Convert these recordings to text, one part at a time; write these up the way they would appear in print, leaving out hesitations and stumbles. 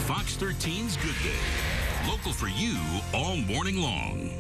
Fox 13's Good Day. Local for you all morning long.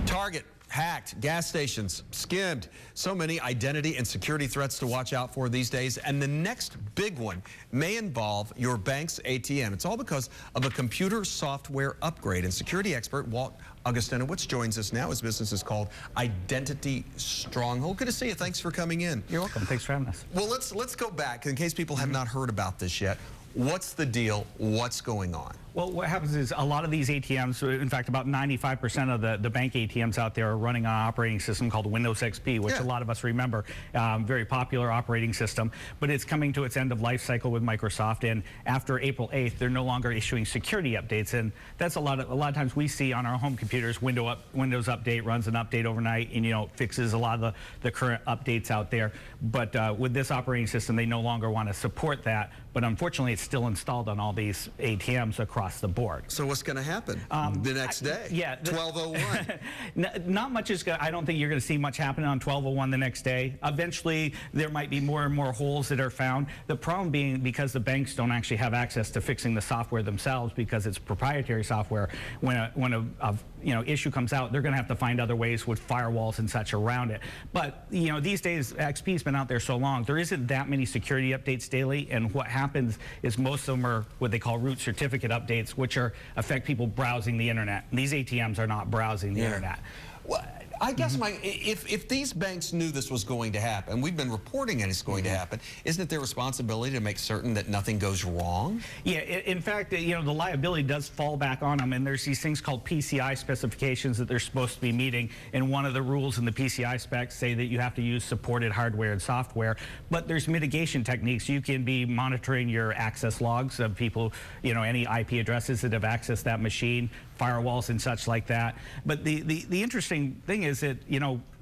Target hacked, gas stations skimmed. So many identity and security threats to watch out for these days. And the next big one may involve your bank's ATM. It's all because of a computer software upgrade. And security expert Walt Augustinowicz joins us now. His business is called Identity Stronghold. Good to see you. Thanks for coming in. You're welcome. Thanks for having us. Well, let's go back in case people have not heard about this yet. What's the deal? What's going on? Well, what happens is a lot of these ATMs, in fact, about 95% of the bank ATMs out there are running on an operating system called Windows XP, which a lot of us remember, very popular operating system. But it's coming to its end of life cycle with Microsoft, and after April 8th, they're no longer issuing security updates, and that's a lot of times we see on our home computers, Windows Update runs an update overnight, and fixes a lot of the current updates out there. But with this operating system, they no longer want to support that. But unfortunately, it's still installed on all these ATMs across the board. So what's going to happen the next day? 12:01. Not much is going to, I don't think you're going to see much happen on 12:01 the next day. Eventually, there might be more and more holes that are found. The problem being because the banks don't actually have access to fixing the software themselves because it's proprietary software. When a issue comes out, they're going to have to find other ways with firewalls and such around it. But these days, XP's been out there so long, there isn't that many security updates daily, and what happens is most of them are what they call root certificate updates, which affect people browsing the internet. These ATMs are not browsing the internet. Well, I guess if these banks knew this was going to happen, we've been reporting it's going to happen, isn't it their responsibility to make certain that nothing goes wrong? Yeah, in fact, the liability does fall back on them, and there's these things called PCI specifications that they're supposed to be meeting, and one of the rules in the PCI specs say that you have to use supported hardware and software, but there's mitigation techniques. You can be monitoring your access logs of people, any IP addresses that have accessed that machine, firewalls and such like that. But the interesting thing is that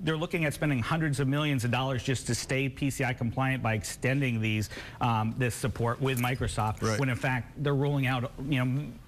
they're looking at spending hundreds of millions of dollars just to stay PCI compliant by extending this support with Microsoft, when in fact they're rolling out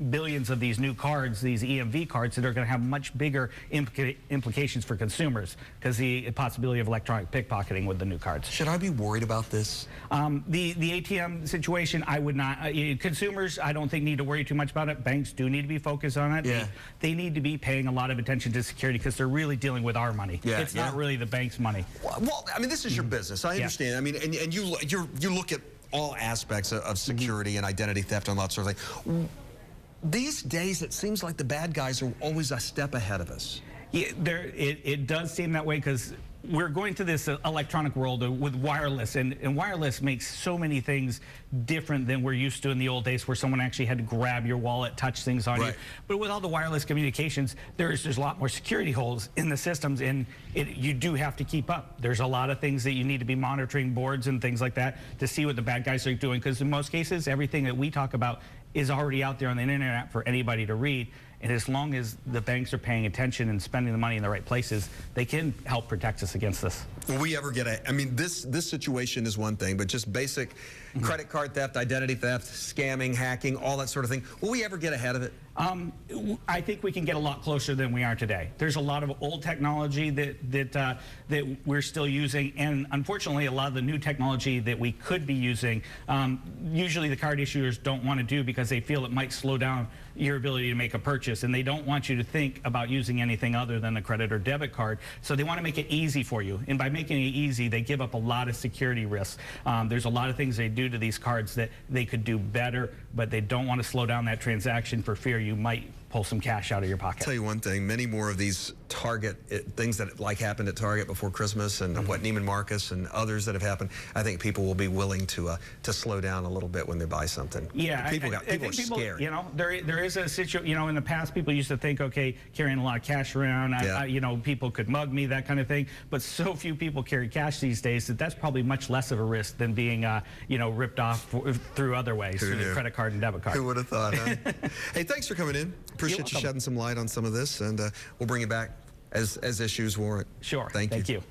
billions of these new cards, these EMV cards, that are going to have much bigger implications for consumers because the possibility of electronic pickpocketing with the new cards. Should I be worried about this? The ATM situation, I would not. Consumers, I don't think need to worry too much about it. Banks do need to be focused on it. They need to be paying a lot of attention to security because they're really dealing with our money. It's not really the bank's money. Well, I mean, this is your business. I understand. I mean, and you look at all aspects of security and identity theft and all that sort of thing. These days, it seems like the bad guys are always a step ahead of us. Yeah, it does seem that way because we're going to this electronic world with wireless, and wireless makes so many things different than we're used to in the old days where someone actually had to grab your wallet, touch things on you. But with all the wireless communications, there's a lot more security holes in the systems, and you do have to keep up. There's a lot of things that you need to be monitoring, boards and things like that, to see what the bad guys are doing, because in most cases, everything that we talk about is already out there on the internet for anybody to read. And as long as the banks are paying attention and spending the money in the right places, they can help protect us against this. Will we ever get I mean, this situation is one thing, but just basic credit card theft, identity theft, scamming, hacking, all that sort of thing, will we ever get ahead of it? I think we can get a lot closer than we are today. There's a lot of old technology that we're still using, and unfortunately a lot of the new technology that we could be using, usually the card issuers don't want to do because they feel it might slow down your ability to make a purchase, and they don't want you to think about using anything other than a credit or debit card, so they want to make it easy for you, and by making it easy they give up a lot of security risks. There's a lot of things they do to these cards that they could do better, but they don't want to slow down that transaction for fear you might pull some cash out of your pocket. I'll tell you one thing, many more of these Target things that happened at Target before Christmas, and what Neiman Marcus and others that have happened, I think people will be willing to slow down a little bit when they buy something. Yeah, people are scared. There is a situation. In the past, people used to think, okay, carrying a lot of cash around, people could mug me, that kind of thing. But so few people carry cash these days that that's probably much less of a risk than being, ripped off through other ways, through the credit card and debit card. Who would have thought, huh? Hey, thanks for coming in. Appreciate you shedding some light on some of this, and we'll bring you back as issues warrant. Sure. Thank you. Thank you.